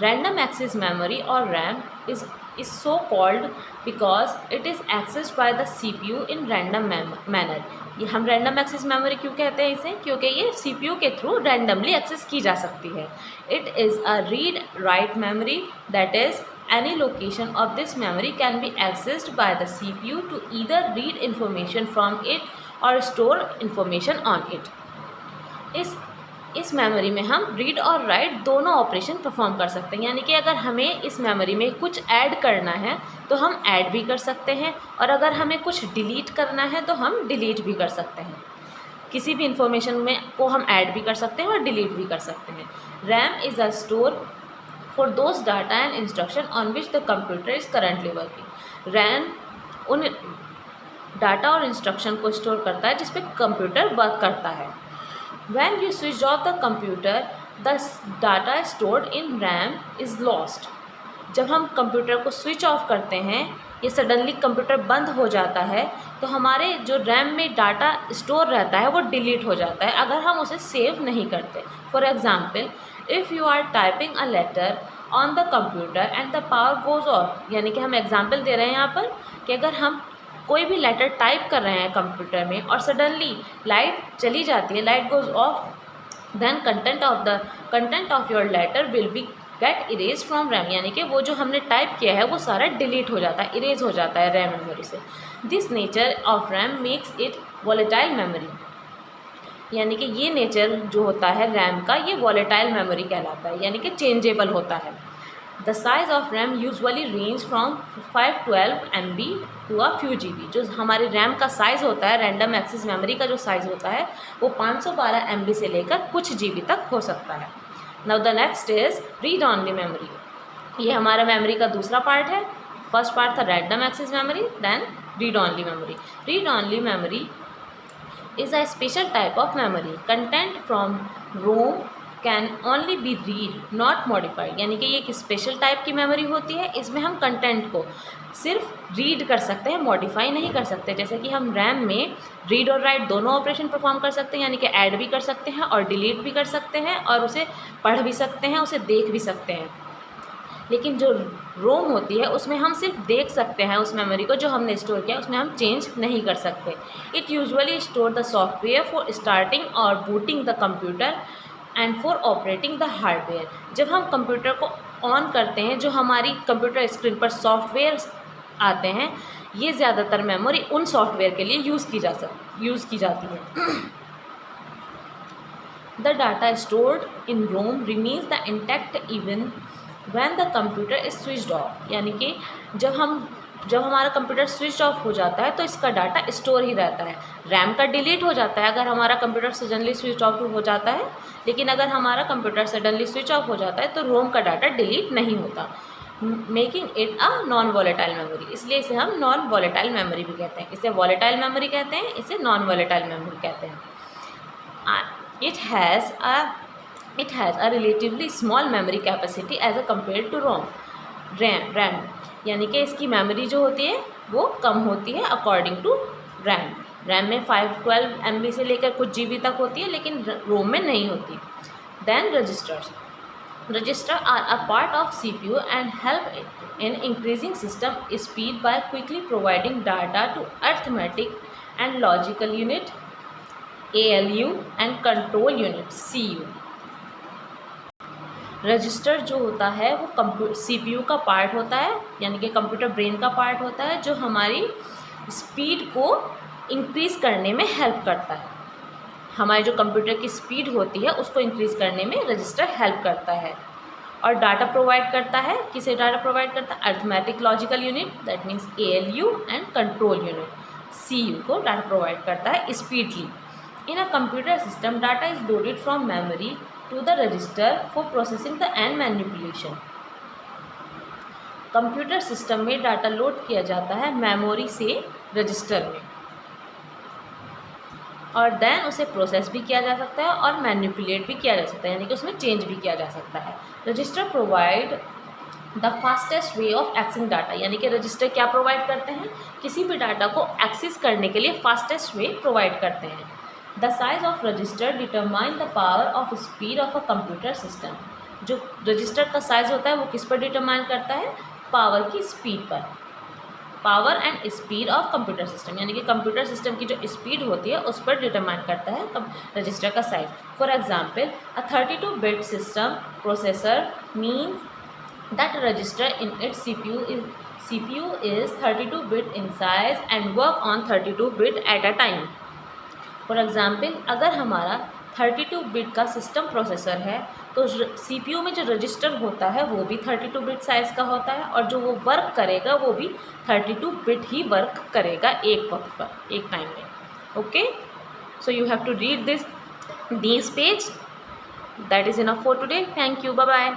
Random access memory or RAM is so called because it is accessed by the CPU in random manner. ये हम random access memory क्यों कहते हैं इसे, क्योंकि ये CPU के थ्रू रैंडमली एक्सेस की जा सकती है. It is a read write memory, that is any location of this memory can be accessed by the CPU to either read information from it or store information on it. इस memory में हम read और right दोनों operation perform कर सकते हैं. यानी कि अगर हमें इस मेमोरी में कुछ ऐड करना है तो हम ऐड भी कर सकते हैं, और अगर हमें कुछ डिलीट करना है तो हम डिलीट भी कर सकते हैं. किसी भी इंफॉर्मेशन में को हम ऐड भी कर सकते हैं और डिलीट भी कर सकते हैं. RAM is a store for those data and instruction on which the computer is currently working. RAM उन डाटा और इंस्ट्रक्शन को स्टोर करता है जिस पे कंप्यूटर वर्क करता है. When you switch off the computer, the data stored in RAM is lost. जब हम कंप्यूटर को स्विच ऑफ करते हैं या सडनली कंप्यूटर बंद हो जाता है तो हमारे जो रैम में डाटा स्टोर रहता है वो डिलीट हो जाता है अगर हम उसे सेव नहीं करते. For example, if you are typing a letter on the computer and the power goes off, यानी कि हम एग्जाम्पल दे रहे हैं यहाँ पर कि अगर हम कोई भी लेटर टाइप कर रहे हैं कंप्यूटर में और सडनली लाइट चली जाती है, light goes off, then content of your letter will be get erase from RAM. यानी कि वो जो हमने टाइप किया है वो सारा डिलीट हो जाता है, इरेज हो जाता है रैम मेमोरी से. This nature of RAM makes it volatile memory. यानी कि ये नेचर जो होता है रैम का, ये वॉलेटाइल मेमोरी कहलाता है, यानी कि चेंजेबल होता है. The size of RAM usually range from 512 MB to a few GB. जो हमारे रैम का साइज़ होता है, रैंडम एक्सेस मेमोरी का जो साइज़ होता है वो 512 MB से लेकर कुछ GB तक हो सकता है. Now the next is read only memory. ये हमारा मेमोरी का दूसरा पार्ट है. फर्स्ट पार्ट था random access memory, then read only memory. Read only memory is a special type of memory. Content from ROM can only be read not modified. यानी कि ये एक स्पेशल टाइप की memory होती है. इसमें हम कंटेंट को सिर्फ रीड कर सकते हैं, मॉडिफाई नहीं कर सकते. जैसे कि हम रैम में रीड और राइट दोनों ऑपरेशन परफॉर्म कर सकते हैं, यानी कि ऐड भी कर सकते हैं और डिलीट भी कर सकते हैं, और उसे पढ़ भी सकते हैं, उसे देख भी सकते हैं. लेकिन जो रोम होती है उसमें हम सिर्फ देख सकते हैं उस मेमोरी को जो हमने स्टोर किया, उसमें हम चेंज नहीं कर सकते. It usually store the software for starting और booting the computer and for operating the hardware. जब हम कंप्यूटर को ऑन करते हैं, जो हमारी कंप्यूटर स्क्रीन पर सॉफ्टवेयर आते हैं, ये ज़्यादातर मेमोरी उन सॉफ्टवेयर के लिए यूज़ की जाती है. The data stored in ROM remains the intact even when the computer is switched off. यानी कि जब हमारा कंप्यूटर स्विच ऑफ हो जाता है तो इसका डाटा स्टोर ही रहता है. रैम का डिलीट हो जाता है अगर हमारा कंप्यूटर सडनली स्विच ऑफ हो जाता है, लेकिन अगर हमारा कंप्यूटर सडनली स्विच ऑफ हो जाता है तो रोम का डाटा डिलीट नहीं होता, making it a non volatile memory. इसलिए इसे हम नॉन वॉलेटाइल मेमोरी भी कहते हैं. इसे वॉलेटाइल मेमोरी कहते हैं, इसे नॉन वॉलेटाइल मेमोरी कहते हैं. It has a relatively small memory capacity as compared to RAM. यानी कि इसकी मेमोरी जो होती है वो कम होती है अकॉर्डिंग टू रैम. रैम में 512 MB से लेकर कुछ GB तक होती है, लेकिन रोम में नहीं होती. Then register are a part of CPU and help in increasing system speed by quickly providing data to arithmetic and logical unit ALU and control unit CU. Register जो होता है वो CPU का पार्ट होता है, यानी कि कंप्यूटर ब्रेन का पार्ट होता है, जो हमारी स्पीड को इंक्रीज़ करने में हेल्प करता है. हमारे जो कंप्यूटर की स्पीड होती है उसको इंक्रीज़ करने में रजिस्टर हेल्प करता है. और डाटा प्रोवाइड करता है, किसे डाटा प्रोवाइड करता है? Arithmetic logical unit, that means ALU and control unit CU को डाटा प्रोवाइड करता है speedly. In a computer system data is loaded from memory to the register for processing the and manipulation. Computer system में data load किया जाता है memory से register में, और देन उसे प्रोसेस भी किया जा सकता है और मैनिपुलेट भी किया जा सकता है, यानी कि उसमें चेंज भी किया जा सकता है. Register provide the fastest way of accessing data. यानी कि रजिस्टर क्या प्रोवाइड करते हैं? किसी भी डाटा को एक्सेस करने के लिए फास्टेस्ट वे प्रोवाइड करते हैं. The size of register determine the power of speed of a computer system. जो रजिस्टर का साइज़ होता है वो किस पर डिटरमाइन करता है, पावर की स्पीड पर, power and speed of computer system, यानी कि कंप्यूटर सिस्टम की जो स्पीड होती है उस पर डिटरमाइन करता है रजिस्टर का साइज। फॉर एग्जांपल अ 32-बिट system processor means that register in its CPU is 32-bit in size and work on 32-bit at a time। For example अगर हमारा 32-बिट का सिस्टम प्रोसेसर है तो CPU में जो रजिस्टर होता है वो भी 32-बिट साइज़ का होता है और जो वो वर्क करेगा वो भी 32-बिट ही वर्क करेगा एक वक्त पर, एक टाइम में। Okay, so you have to read this page. That is enough for today. Thank you, bye bye.